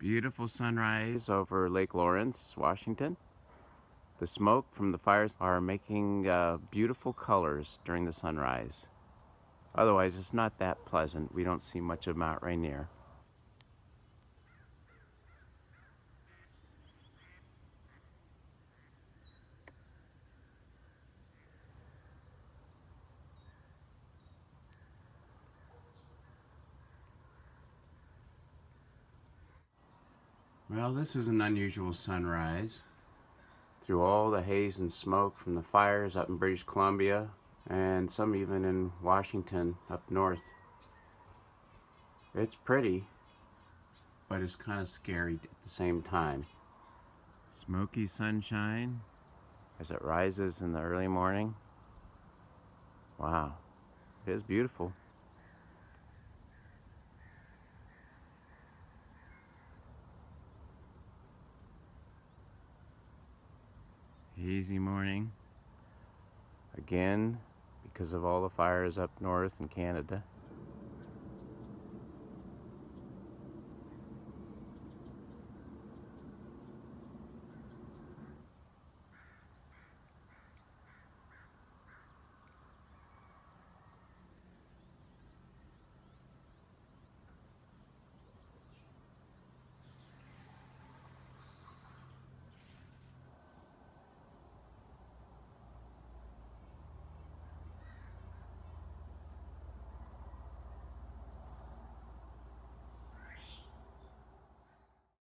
Beautiful sunrise over Lake Lawrence, Washington. The smoke from the fires are making beautiful colors during the sunrise. Otherwise, it's not that pleasant. We don't see much of Mount Rainier. Well, this is an unusual sunrise. Through all the haze and smoke from the fires up in British Columbia, and some even in Washington up north. It's pretty, but it's kind of scary at the same time. Smoky sunshine as it rises in the early morning. Wow, it is beautiful. Hazy morning. Again, because of all the fires up north in Canada.